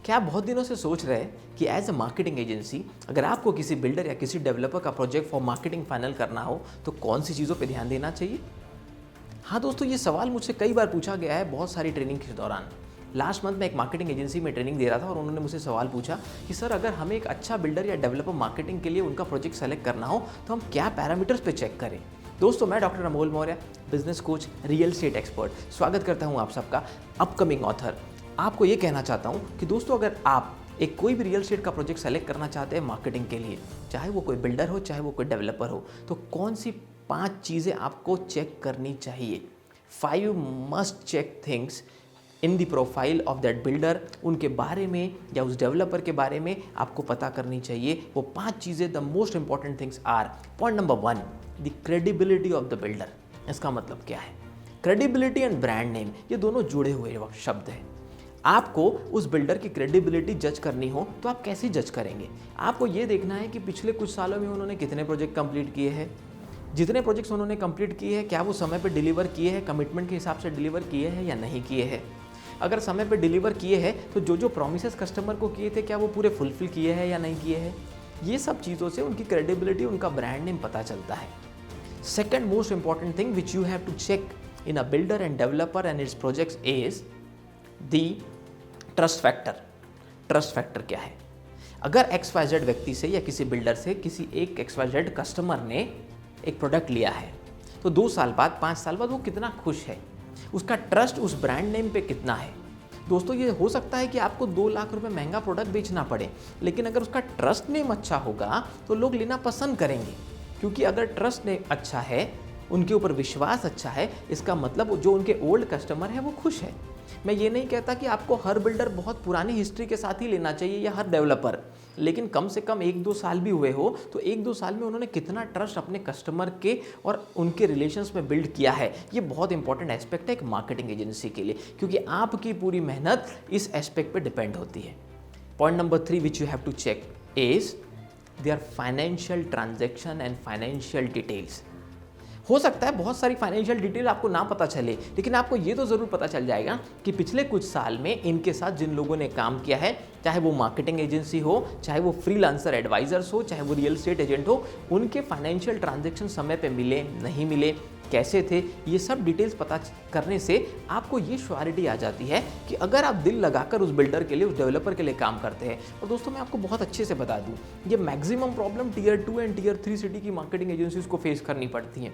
क्या आप बहुत दिनों से सोच रहे हैं कि एज अ मार्केटिंग एजेंसी अगर आपको किसी बिल्डर या किसी डेवलपर का प्रोजेक्ट फॉर मार्केटिंग फाइनल करना हो तो कौन सी चीज़ों पे ध्यान देना चाहिए? हाँ दोस्तों, ये सवाल मुझसे कई बार पूछा गया है बहुत सारी ट्रेनिंग के दौरान। लास्ट मंथ मैं एक मार्केटिंग एजेंसी में ट्रेनिंग दे रहा था और उन्होंने मुझसे सवाल पूछा कि सर, अगर हमें एक अच्छा बिल्डर या डेवलपर मार्केटिंग के लिए उनका प्रोजेक्ट सेलेक्ट करना हो तो हम क्या पैरामीटर्स पे चेक करें? दोस्तों, मैं doctor Amol Maurya, business coach, real estate expert, स्वागत करता हूँ आप सबका अपकमिंग ऑथर। आपको ये कहना चाहता हूँ कि दोस्तों, अगर आप एक कोई भी रियल एस्टेट का प्रोजेक्ट सेलेक्ट करना चाहते हैं मार्केटिंग के लिए, चाहे वो कोई बिल्डर हो चाहे वो कोई डेवलपर हो, तो कौन सी 5 चीज़ें आपको चेक करनी चाहिए? 5 must check things in the profile of that builder. उनके बारे में या उस डेवलपर के बारे में आपको पता करनी चाहिए। वो 5 चीज़ें the most important things are: point number 1, the credibility of the builder. इसका मतलब क्या है? क्रेडिबिलिटी एंड ब्रांड नेम, ये दोनों जुड़े हुए शब्द हैं। आपको उस बिल्डर की क्रेडिबिलिटी जज करनी हो तो आप कैसे जज करेंगे? आपको ये देखना है कि पिछले कुछ सालों में उन्होंने कितने प्रोजेक्ट कंप्लीट किए हैं, जितने प्रोजेक्ट्स उन्होंने कंप्लीट किए हैं क्या वो समय पर डिलीवर किए हैं, कमिटमेंट के हिसाब से डिलीवर किए हैं या नहीं किए हैं। अगर समय पर डिलीवर किए हैं तो जो प्रॉमिसेस कस्टमर को किए थे क्या वो पूरे फुलफिल किए हैं या नहीं किए हैं। ये सब चीज़ों से उनकी क्रेडिबिलिटी, उनका ब्रांड नेम पता चलता है। Second most important thing which you have to check in a builder and developer and its projects is the trust factor. Trust factor क्या है? अगर XYZ व्यक्ति से या किसी बिल्डर से किसी एक XYZ कस्टमर ने एक प्रोडक्ट लिया है तो 2 साल बाद, 5 साल बाद वो कितना खुश है, उसका ट्रस्ट उस ब्रांड नेम पे कितना है। दोस्तों, ये हो सकता है कि आपको 2 लाख रुपए महंगा प्रोडक्ट बेचना पड़े, लेकिन अगर उसका ट्रस्ट नेम अच्छा होगा तो लोग लेना पसंद करेंगे। क्योंकि अगर ट्रस्ट नेम अच्छा है, उनके ऊपर विश्वास अच्छा है, इसका मतलब जो उनके ओल्ड कस्टमर है वो खुश है। मैं ये नहीं कहता कि आपको हर बिल्डर बहुत पुरानी हिस्ट्री के साथ ही लेना चाहिए या हर डेवलपर, लेकिन कम से कम 1-2 साल भी हुए हो तो 1-2 साल में उन्होंने कितना ट्रस्ट अपने कस्टमर के और उनके रिलेशंस में बिल्ड किया है, ये बहुत इंपॉर्टेंट एस्पेक्ट है एक मार्केटिंग एजेंसी के लिए, क्योंकि आपकी पूरी मेहनत इस एस्पेक्ट पे डिपेंड होती है। Point number 3 which you have to check is their financial transaction and financial details. हो सकता है बहुत सारी फाइनेंशियल डिटेल आपको ना पता चले, लेकिन आपको ये तो ज़रूर पता चल जाएगा कि पिछले कुछ साल में इनके साथ जिन लोगों ने काम किया है, चाहे वो मार्केटिंग एजेंसी हो, चाहे वो फ्रीलांसर एडवाइजर्स हो, चाहे वो रियल एस्टेट एजेंट हो, उनके फाइनेंशियल ट्रांजैक्शन समय पे मिले, नहीं मिले, कैसे थे, ये सब डिटेल्स पता करने से आपको ये श्योरिटी आ जाती है कि अगर आप दिल लगाकर उस बिल्डर के लिए, उस डेवलपर के लिए काम करते हैं। और दोस्तों, मैं आपको बहुत अच्छे से बता दूँ, ये maximum problem Tier 2 and Tier 3 city की मार्केटिंग एजेंसीज को फेस करनी पड़ती हैं।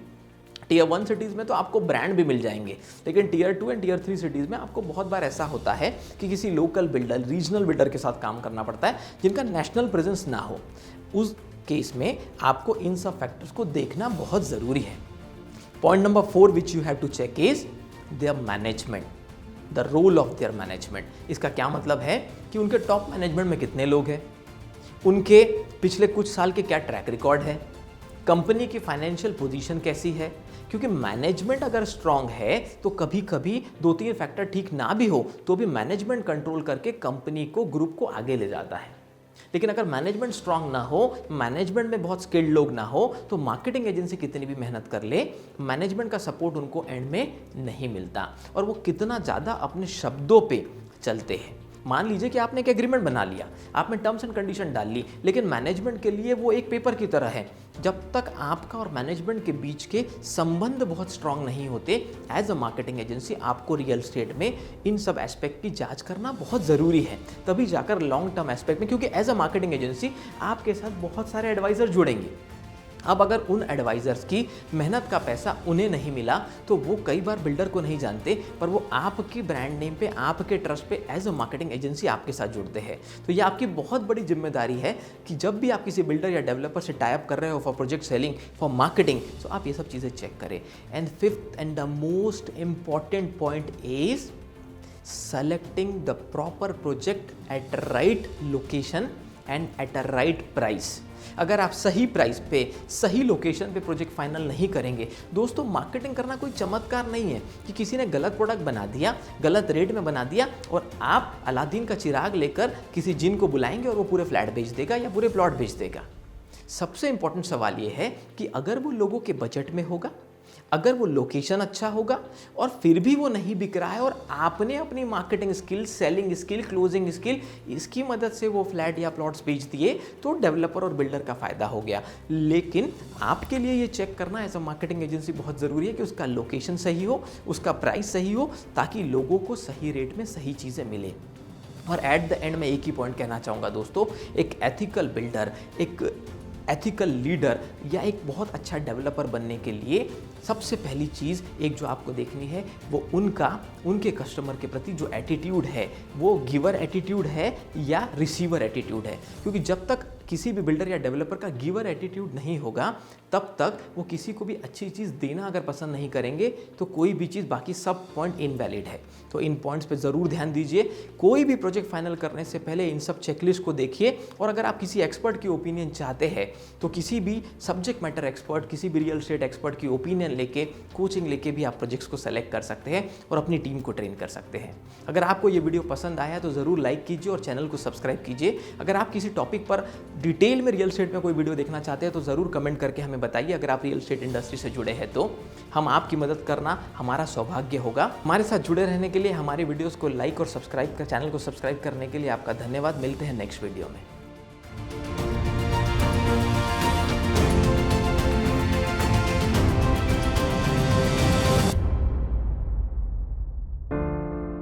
Tier 1 सिटीज़ में तो आपको ब्रांड भी मिल जाएंगे, लेकिन Tier 2 एंड Tier 3 सिटीज़ में आपको बहुत बार ऐसा होता है कि किसी लोकल बिल्डर, रीजनल बिल्डर के साथ काम करना पड़ता है जिनका नेशनल प्रेजेंस ना हो। उस केस में आपको इन सब फैक्टर्स को देखना बहुत ज़रूरी है। Point number 4 which you have to check is their management, the role of their management. इसका क्या मतलब है कि उनके टॉप मैनेजमेंट में कितने लोग हैं, उनके पिछले कुछ साल के क्या ट्रैक रिकॉर्ड है, कंपनी की फाइनेंशियल पोजीशन कैसी है। क्योंकि मैनेजमेंट अगर स्ट्रांग है तो कभी कभी 2-3 फैक्टर ठीक ना भी हो तो भी मैनेजमेंट कंट्रोल करके कंपनी को, ग्रुप को आगे ले जाता है। लेकिन अगर मैनेजमेंट स्ट्रांग ना हो, मैनेजमेंट में बहुत स्किल्ड लोग ना हो, तो मार्केटिंग एजेंसी कितनी भी मेहनत कर ले, मैनेजमेंट का सपोर्ट उनको एंड में नहीं मिलता और वो कितना ज़्यादा अपने शब्दों पे चलते हैं। मान लीजिए कि आपने एक एग्रीमेंट बना लिया, आपने टर्म्स एंड कंडीशन डाल ली, लेकिन मैनेजमेंट के लिए वो एक पेपर की तरह है। जब तक आपका और मैनेजमेंट के बीच के संबंध बहुत स्ट्रांग नहीं होते, एज अ मार्केटिंग एजेंसी आपको रियल एस्टेट में इन सब एस्पेक्ट की जांच करना बहुत ज़रूरी है, तभी जाकर लॉन्ग टर्म एस्पेक्ट में, क्योंकि एज अ मार्केटिंग एजेंसी आपके साथ बहुत सारे एडवाइजर जुड़ेंगे। अब अगर उन एडवाइज़र्स की मेहनत का पैसा उन्हें नहीं मिला तो वो कई बार बिल्डर को नहीं जानते, पर वो आपकी ब्रांड नेम पे, आपके ट्रस्ट पे एज अ मार्केटिंग एजेंसी आपके साथ जुड़ते हैं। तो ये आपकी बहुत बड़ी जिम्मेदारी है कि जब भी आप किसी बिल्डर या डेवलपर से टाई अप कर रहे हो for project selling, for marketing, तो आप ये सब चीज़ें चेक करें। And 5th and the most important point is selecting the proper project at right location and at a right price। अगर आप सही प्राइस पे, सही लोकेशन पे प्रोजेक्ट फाइनल नहीं करेंगे, दोस्तों मार्केटिंग करना कोई चमत्कार नहीं है कि किसी ने गलत प्रोडक्ट बना दिया, गलत रेट में बना दिया और आप अलादीन का चिराग लेकर किसी जिन को बुलाएंगे और वो पूरे फ्लैट बेच देगा या पूरे प्लॉट बेच देगा। सबसे इंपॉर्टेंट सवाल ये है कि अगर वो लोगों के बजट में होगा, अगर वो लोकेशन अच्छा होगा और फिर भी वो नहीं बिक रहा है और आपने अपनी marketing skill, selling skill, closing skill, इसकी मदद से वो फ्लैट या प्लॉट्स बेच दिए तो डेवलपर और बिल्डर का फायदा हो गया। लेकिन आपके लिए ये चेक करना एज अ मार्केटिंग एजेंसी बहुत ज़रूरी है कि उसका लोकेशन सही हो, उसका प्राइस सही हो, ताकि लोगों को सही रेट में सही चीज़ें मिले। और एट द एंड मैं एक ही पॉइंट कहना चाहूँगा दोस्तों, एक एथिकल बिल्डर, एक एथिकल लीडर या एक बहुत अच्छा डेवलपर बनने के लिए सबसे पहली चीज़ एक जो आपको देखनी है वो उनके कस्टमर के प्रति जो एटीट्यूड है वो गिवर एटीट्यूड है या रिसीवर एटीट्यूड है। क्योंकि जब तक किसी भी बिल्डर या डेवलपर का गिवर एटीट्यूड नहीं होगा तब तक वो किसी को भी अच्छी चीज़ देना अगर पसंद नहीं करेंगे तो कोई भी चीज़, बाकी सब पॉइंट इनवैलिड है। तो इन पॉइंट्स पे ज़रूर ध्यान दीजिए। कोई भी प्रोजेक्ट फाइनल करने से पहले इन सब चेकलिस्ट को देखिए। और अगर आप किसी एक्सपर्ट की ओपिनियन चाहते हैं तो किसी भी सब्जेक्ट मैटर एक्सपर्ट, किसी भी रियल एस्टेट एक्सपर्ट की ओपिनियन लेके, कोचिंग लेके भी आप प्रोजेक्ट्स को सेलेक्ट कर सकते हैं और अपनी टीम को ट्रेन कर सकते हैं। अगर आपको ये वीडियो पसंद आया तो ज़रूर लाइक कीजिए और चैनल को सब्सक्राइब कीजिए। अगर आप किसी टॉपिक पर डिटेल में रियल एस्टेट में कोई वीडियो देखना चाहते हैं तो ज़रूर कमेंट करके हमें बताइए। अगर आप रियल एस्टेट इंडस्ट्री से जुड़े हैं तो हम आपकी मदद करना हमारा सौभाग्य होगा। हमारे साथ जुड़े रहने के लिए, हमारे वीडियोस को लाइक और सब्सक्राइब कर, चैनल को सब्सक्राइब करने के लिए आपका धन्यवाद। मिलते हैं नेक्स्ट वीडियो में।